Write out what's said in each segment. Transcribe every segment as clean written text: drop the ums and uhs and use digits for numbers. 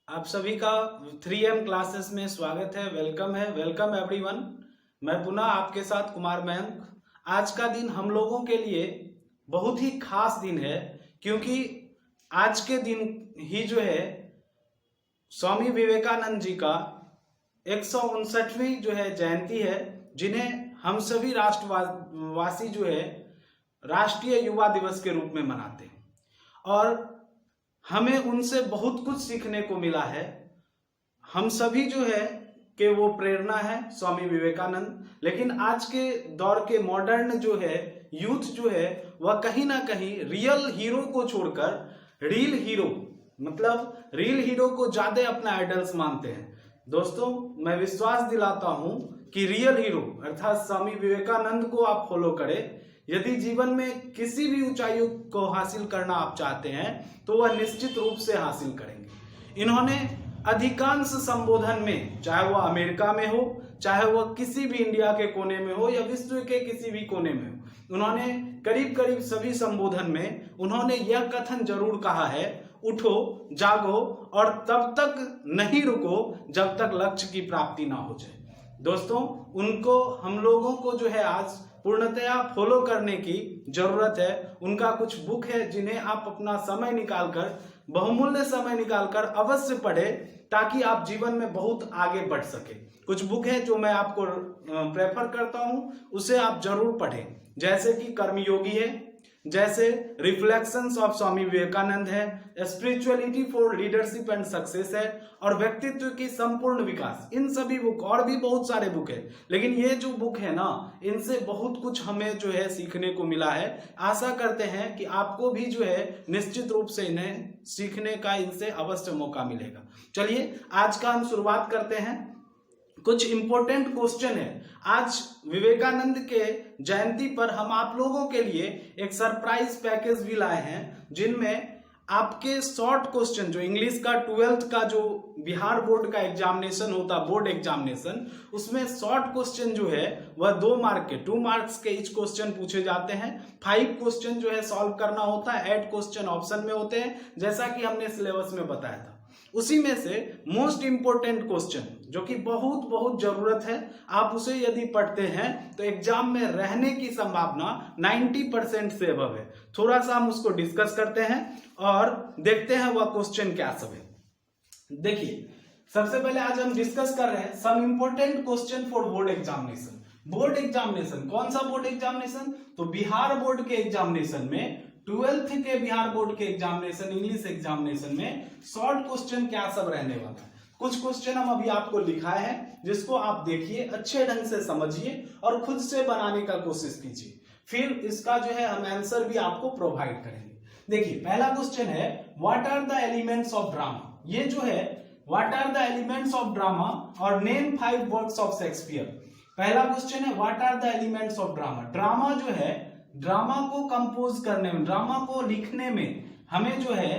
आप सभी का 3M क्लासेस में स्वागत है। Welcome everyone. मैं पुनः आपके साथ कुमार मयंक। आज का दिन हम लोगों के लिए बहुत ही खास दिन है, क्योंकि आज के दिन ही जो है स्वामी विवेकानंद जी का 159वीं जो है जयंती है, जिन्हें हम सभी राष्ट्रवासी जो है राष्ट्रीय युवा दिवस के रूप में मनाते हैं। और हमें उनसे बहुत कुछ सीखने को मिला है। हम सभी जो है कि वो प्रेरणा है स्वामी विवेकानंद। लेकिन आज के दौर के मॉडर्न जो है यूथ जो है वह कहीं ना कहीं रियल हीरो को छोड़कर रियल हीरो को ज्यादा अपना आइडल्स मानते हैं। दोस्तों, मैं विश्वास दिलाता हूं कि रियल हीरो अर्थात स्वामी विवेकानंद को आप फॉलो करें। यदि जीवन में किसी भी ऊंचाइयों को हासिल करना आप चाहते हैं तो वह निश्चित रूप से हासिल करेंगे। इन्होंने अधिकांश संबोधन में, चाहे वह अमेरिका में हो, चाहे वह किसी भी इंडिया के कोने में हो या विश्व के किसी भी कोने में हो, उन्होंने करीब करीब सभी संबोधन में उन्होंने यह कथन जरूर कहा है, उठो, जागो और तब तक नहीं रुको जब तक लक्ष्य की प्राप्ति ना हो जाए। दोस्तों, उनको हम लोगों को जो है आज पूर्णतया फॉलो करने की जरूरत है। उनका कुछ बुक है जिन्हें आप अपना समय निकालकर, बहुमूल्य समय निकालकर अवश्य पढ़े, ताकि आप जीवन में बहुत आगे बढ़ सके। कुछ बुक है जो मैं आपको प्रेफर करता हूं, उसे आप जरूर पढ़ें, जैसे कि कर्मयोगी है, जैसे रिफ्लेक्शंस ऑफ स्वामी विवेकानंद है, spirituality for leadership and success है, और व्यक्तित्व की संपूर्ण विकास। इन सभी बुक और भी बहुत सारे बुक है, लेकिन ये जो बुक है ना, इनसे बहुत कुछ हमें जो है सीखने को मिला है। आशा करते हैं कि आपको भी जो है निश्चित रूप से इन्हें सीखने का इनसे अवश्य मौका मिलेगा। चलिए आज का हम शुरुआत करते हैं। कुछ इंपॉर्टेंट क्वेश्चन है। आज विवेकानंद के जयंती पर हम आप लोगों के लिए एक सरप्राइज पैकेज भी लाए हैं, जिनमें आपके शॉर्ट क्वेश्चन, जो इंग्लिश का 12th का जो बिहार बोर्ड का एग्जामिनेशन होता, बोर्ड एग्जामिनेशन, उसमें शॉर्ट क्वेश्चन जो है वह 2 मार्क के, 2 मार्क्स के ईच क्वेश्चन पूछे जाते हैं। 5 क्वेश्चन जो है सॉल्व करना होता है, 8 क्वेश्चन ऑप्शन में होते हैं, जैसा कि हमने सिलेबस में बताया था। उसी में से मोस्ट इंपोर्टेंट क्वेश्चन जो कि बहुत बहुत जरूरत है, आप उसे यदि पढ़ते हैं तो एग्जाम में रहने की संभावना 90% से अबव है। थोड़ा सा हम उसको डिस्कस करते हैं और देखते हैं वह क्वेश्चन क्या सब है। देखिए, सबसे पहले आज हम डिस्कस कर रहे हैं some important question for board examination. Board examination, कौन सा बोर्ड एग्जामिनेशन? तो बिहार बोर्ड के एग्जामिनेशन में, 12th के बिहार बोर्ड के एग्जामिनेशन, इंग्लिश एग्जामिनेशन में शॉर्ट क्वेश्चन क्या सब रहने वाला है। कुछ क्वेश्चन हम अभी आपको लिखाए हैं, जिसको आप देखिए, अच्छे ढंग से समझिए और खुद से बनाने का कोशिश कीजिए। फिर इसका जो है हम आंसर भी आपको प्रोवाइड करेंगे। देखिए, पहला क्वेश्चन है what are the elements of drama. ये जो है what are the elements of drama और नेम 5 वर्क्स ऑफ शेक्सपियर। पहला क्वेश्चन है what are the elements of drama. Drama जो है, ड्रामा को कंपोज करने में, ड्रामा को लिखने में हमें जो है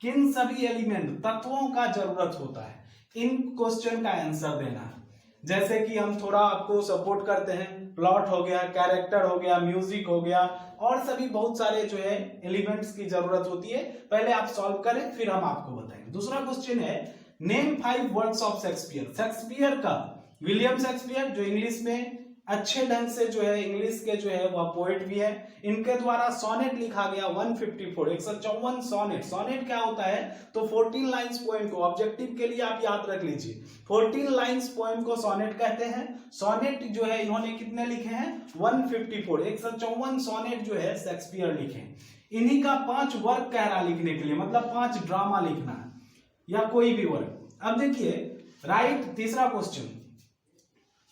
किन सभी एलिमेंट, तत्वों का जरूरत होता है, इन क्वेश्चन का आंसर देना है। जैसे कि हम थोड़ा आपको सपोर्ट करते हैं, प्लॉट हो गया, कैरेक्टर हो गया, म्यूजिक हो गया, और सभी बहुत सारे जो है एलिमेंट्स की जरूरत होती है। पहले आप सॉल्व करें, फिर हम आपको बताएंगे। दूसरा क्वेश्चन है name 5 works of Shakespeare. Shakespeare का, विलियम शेक्सपियर जो इंग्लिश में अच्छे ढंग से जो है, इंग्लिश के जो है वह पोएट भी है, इनके द्वारा सोनेट लिखा गया 154, 154 सोनेट। सोनेट क्या होता है? तो 14 लाइंस पोएम को, ऑब्जेक्टिव के लिए आप याद रख लीजिए, 14 लाइंस पोएम को सोनेट कहते हैं। सोनेट जो है इन्होंने कितने लिखे हैं? 154, 154 सोनेट जो है शेक्सपियर लिखे। इन्हीं का 5 वर्क कह रहा लिखने के लिए, मतलब 5 ड्रामा लिखना है या कोई भी वर्क। अब देखिए, राइट, तीसरा question,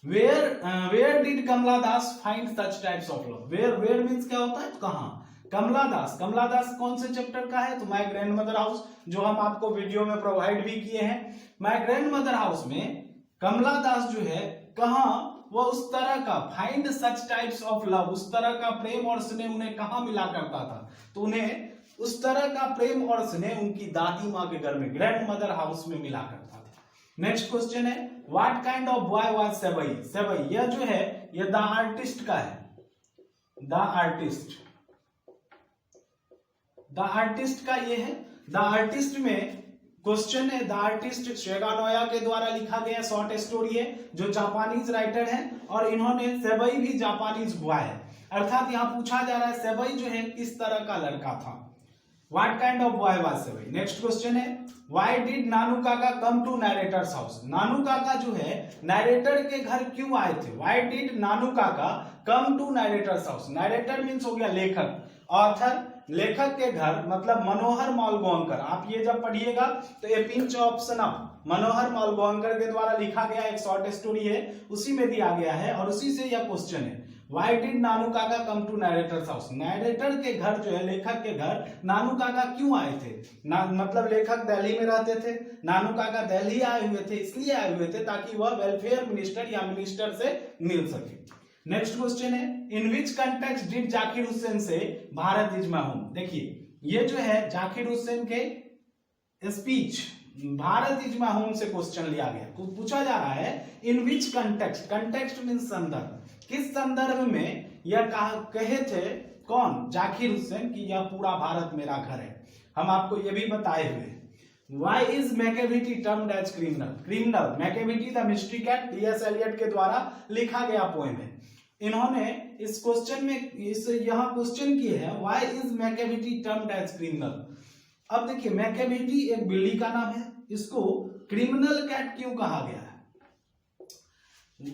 where did Kamala Das find such types of love? where means क्या होता है? तो कहाँ? कमला दास कौन से चैप्टर का है? तो माय ग्रैंडमदर हाउस, जो हम आपको वीडियो में प्रोवाइड भी किए हैं। माय ग्रैंडमदर हाउस में कमला दास जो है, कहाँ वह उस तरह का find such types of love, उस तरह का प्रेम और स्नेह उन्हें कहाँ मिला करता था? तो उन्हें उस तरह का प्रेम और स्नेह उनकी दादी माँ के घर में, ग्रैंडमदर हाउस में मिला करता था। नेक्स्ट क्वेश्चन है what kind of boy was Sebai. Sebai यह जो है यह द आर्टिस्ट का है, द आर्टिस्ट का ये है। द आर्टिस्ट में क्वेश्चन है द आर्टिस्ट शेगानोया के द्वारा लिखा गया शॉर्ट स्टोरी है, जो जापानीज राइटर है और इन्होंने सेबई भी जापानीज हुआ है। अर्थात यहाँ पूछा जा रहा है सेबई जो है किस तरह का लड़का था, what kind of boy was Sebai. Next question है why did Nanu Kaka come to narrator's house. Nanu Kaka जो है नरेटर के घर क्यों आए थे, why did Nanu Kaka come to narrator's house. Narrator means हो गया लेखक, ऑथर लेखक के घर, मतलब मनोहर मालगोंकर। आप ये जब पढ़िएगा तो ये पिंच ऑप्शन अप मनोहर मालगोंकर के द्वारा लिखा गया एक शॉर्ट स्टोरी है, उसी में दिया गया है और उसी से यह क्वेश्चन है why did Nanu Kaka come to narrator's house. Narrator के घर जो है लेखक के घर नानू काका क्यों आए थे, मतलब लेखक दिल्ली में रहते थे, नानू काका दिल्ली आए हुए थे, इसलिए आए हुए थे ताकि वह वेलफेयर मिनिस्टर या मिनिस्टर से मिल सके। नेक्स्ट क्वेश्चन है इन विच कंटेक्स्ट डिड जाकिर हुसैन से भारत इज माय होम। देखिए ये जो है जाकिर हुसैन के speech Bharat is my home से क्वेश्चन लिया गया। पूछा जा रहा है इन विच कंटेक्स्ट, कंटेक्स्ट मींस संदर्भ, किस संदर्भ में यह कहे थे कौन, जाकिर हुसैन कि यह पूरा भारत मेरा घर है। हम आपको यह भी बताए हुए Why is Machiavelli termed as criminal? Criminal, Machiavelli the Mystery Cat, T S. Eliot के द्वारा लिखा गया पोएम है। इन्होंने इस क्वेश्चन में यहाँ क्वेश्चन की है Why is Machiavelli termed as criminal? अब देखिए मैकेविटी एक बिल्ली का नाम है, इसको क्रिमिनल कैट क्यों कहा गया है।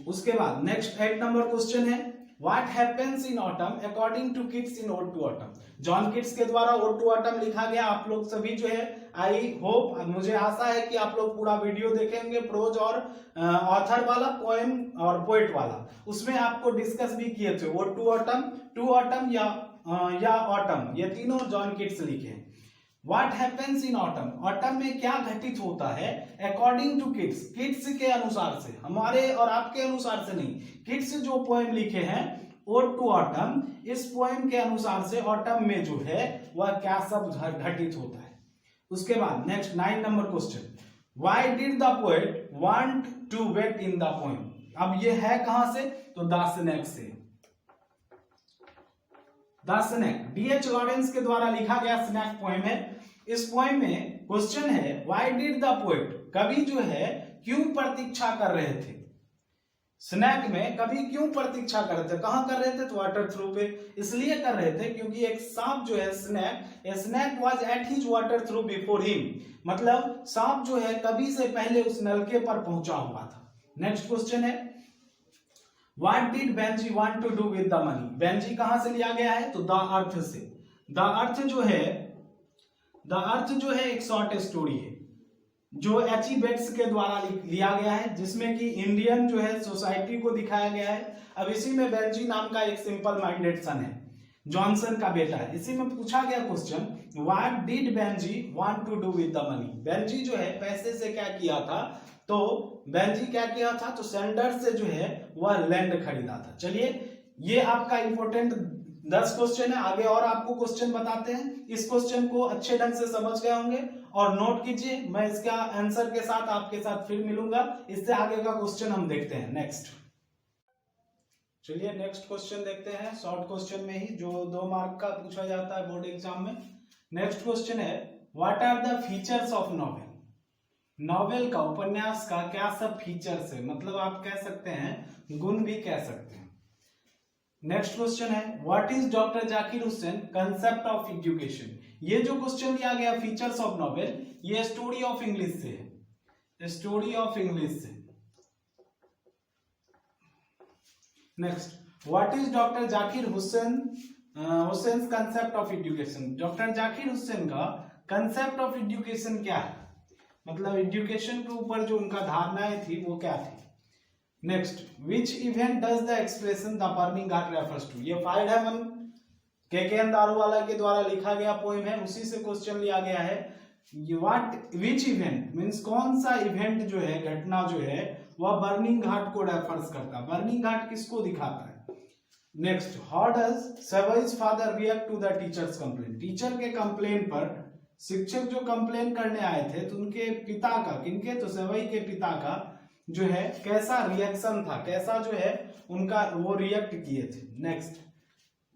उसके बाद नेक्स्ट 8 नंबर क्वेश्चन है What happens in autumn according to Keats in Ode to Autumn? John Keats के द्वारा Ode to Autumn लिखा गया। आप लोग सभी जो है आई होप, मुझे आशा है कि आप लोग पूरा वीडियो देखेंगे, प्रोज और ऑथर वाला, पोएम और पोएट वाला, उसमें आपको डिस्कस भी किए थे Ode to Autumn, to autumn या ऑटम, ये तीनों जॉन किट्स लिखे हैं। What happens in autumn? Autumn में क्या घटित होता है अकॉर्डिंग टू किट्स, किट्स के अनुसार से, हमारे और आपके अनुसार से नहीं। किट्स जो पोएम लिखे हैं ओड टू ऑटम, इस पोएम के अनुसार से ऑटम में जो है वह क्या सब घटित होता है। उसके बाद next 9 number question why did the poet want to wait in the poem. अब ये है कहां से, तो द स्नेक से। The snake D H. लॉरेंस के द्वारा लिखा गया स्नेक पोएम है। इस पोएम में क्वेश्चन है व्हाई डिड द पोएट, कवि जो है क्यों प्रतीक्षा कर रहे थे। स्नेक में कवि क्यों प्रतीक्षा कर रहे थे, कहां कर रहे थे, तो वाटर थ्रू पे। इसलिए कर रहे थे क्योंकि एक सांप जो है snake was at his water through before him, मतलब सांप जो है कवि से पहले उस नलके पर पहुंचा हुआ था। नेक्स्ट क्वेश्चन है What did Benji want to do with the money? Benji कहां से लिया गया है, तो द अर्थ से। द अर्थ जो है एक शॉर्ट स्टोरी है जो एच.ई. बेट्स के द्वारा लिया गया है, जिसमें कि इंडियन जो है सोसाइटी को दिखाया गया है। अब इसी में बेंजी नाम का एक सिंपल माइंडेड सन है, जॉनसन का बेटा है। इसी में पूछा गया question what did Benjy want to do with the money. Benjy जो है पैसे से क्या किया था, तो बेंजी क्या किया था, तो सेंडर से जो है वह लैंड खरीदा था। चलिए ये आपका इंपॉर्टेंट 10 क्वेश्चन है, आगे और आपको क्वेश्चन बताते हैं। इस क्वेश्चन को अच्छे ढंग से समझ गए होंगे और नोट कीजिए, मैं इसका आंसर के साथ आपके साथ फिर मिलूंगा। इससे आगे का क्वेश्चन हम देखते हैं नेक्स्ट। चलिए नेक्स्ट क्वेश्चन देखते हैं, शॉर्ट क्वेश्चन में ही जो 2 मार्क का पूछा जाता है बोर्ड एग्जाम में। नेक्स्ट क्वेश्चन है what are the features of novel. Novel का, उपन्यास का क्या सब फीचर्स है, मतलब आप कह सकते हैं गुण भी कह सकते हैं। नेक्स्ट क्वेश्चन है what is doctor Zakir Hussain concept of education. ये जो क्वेश्चन लिया गया फीचर्स ऑफ नॉवेल, ये स्टोरी ऑफ इंग्लिश से है, स्टोरी ऑफ इंग्लिश से। Next what is doctor Zakir Hussain concept of education. Doctor Zakir Hussain का कंसेप्ट ऑफ एजुकेशन क्या है, मतलब एजुकेशन के ऊपर जो उनका धारणाएं थी वो क्या थी। Next which event does the expression the burning ghat refers to. ये फाइड हेमन के दारूवाला के द्वारा लिखा गया पोएम है, उसी से क्वेश्चन लिया गया है। व्हाट विच इवेंट मीन्स कौन सा इवेंट जो है, घटना जो है वह बर्निंग घाट को रेफर्स करता है। बर्निंग घाट किसको दिखाता है। Next how does Sebai's father react to the teacher's complaint. Teacher के कंप्लेन पर शिक्षक जो कंप्लेन करने आए थे तो उनके पिता का, किनके, तो सेबई के पिता का जो है कैसा रिएक्शन था, कैसा जो है उनका वो रिएक्ट किए थे। नेक्स्ट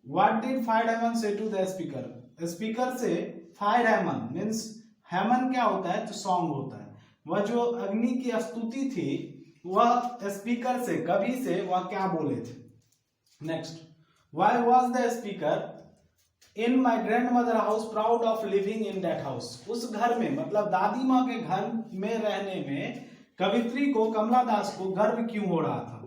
व्हाट डिड फायरहैमन से टू द स्पीकर। स्पीकर से फायरहैमन मींस हेमन क्या होता है? तो सॉन्ग होता है। वह जो अग्नि की स्तुति थी वह स्पीकर से, कवि से वह क्या बोले थे? Next, why was the speaker in my grand mother house proud of living in that house? उस घर में, मतलब दादी माँ के घर में रहने में कवित्री को, कमला दास को गर्व क्यों हो रहा था?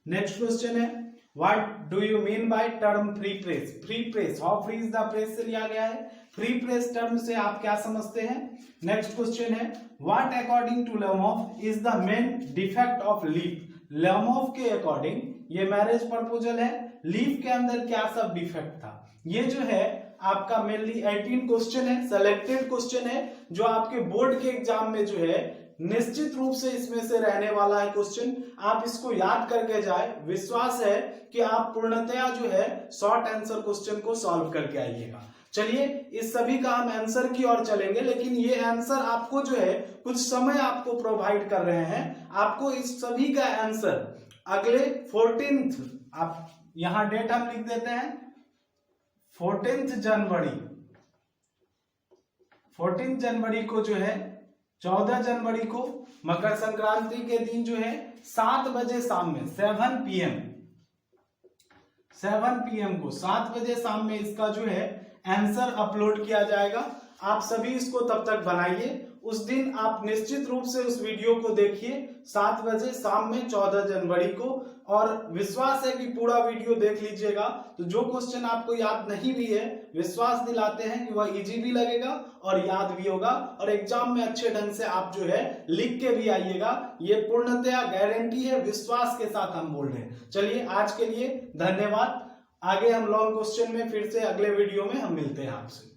नेक्स्ट क्वेश्चन है, what do you mean by term free press? Free press, how free is the press से लिया गया है। फ्री प्रेस टर्म से आप क्या समझते हैं? नेक्स्ट क्वेश्चन है, what according to Lemoff is the main defect of life? Lemoff के अकॉर्डिंग ये मैरिज प्रपोजल है, लीफ के अंदर क्या सब डिफेक्ट था? ये जो है आपका मेनली 18 क्वेश्चन है, सेलेक्टेड क्वेश्चन है, जो आपके बोर्ड के एग्जाम में जो है निश्चित रूप से इसमें से रहने वाला है क्वेश्चन। आप इसको याद करके जाए, विश्वास है कि आप पूर्णतया जो है शॉर्ट आंसर क्वेश्चन को सॉल्व करके आइएगा। चलिए इस सभी का हम आंसर की ओर चलेंगे, लेकिन ये आंसर आपको जो है कुछ समय आपको प्रोवाइड कर रहे हैं। आपको इस सभी का आंसर अगले 14th, आप यहां डेट हम लिख देते हैं 14 जनवरी, 14 जनवरी को जो है, 14 जनवरी को मकर संक्रांति के दिन जो है 7 बजे शाम में 7 PM को 7 बजे शाम में इसका जो है आंसर अपलोड किया जाएगा। आप सभी इसको तब तक बनाइए। उस दिन आप निश्चित रूप से उस वीडियो को देखिए 7 बजे शाम में 14 जनवरी को, और विश्वास है कि पूरा वीडियो देख लीजिएगा। तो जो क्वेश्चन आपको याद नहीं भी है, विश्वास दिलाते हैं कि वह इजी भी लगेगा और याद भी होगा, और एग्जाम में अच्छे ढंग से आप जो है लिख के भी आइएगा। ये पूर्णतया गारंटी है, विश्वास के साथ हम बोल रहे हैं। चलिए आज के लिए धन्यवाद। आगे हम लॉन्ग क्वेश्चन में फिर से अगले वीडियो में हम मिलते हैं आपसे।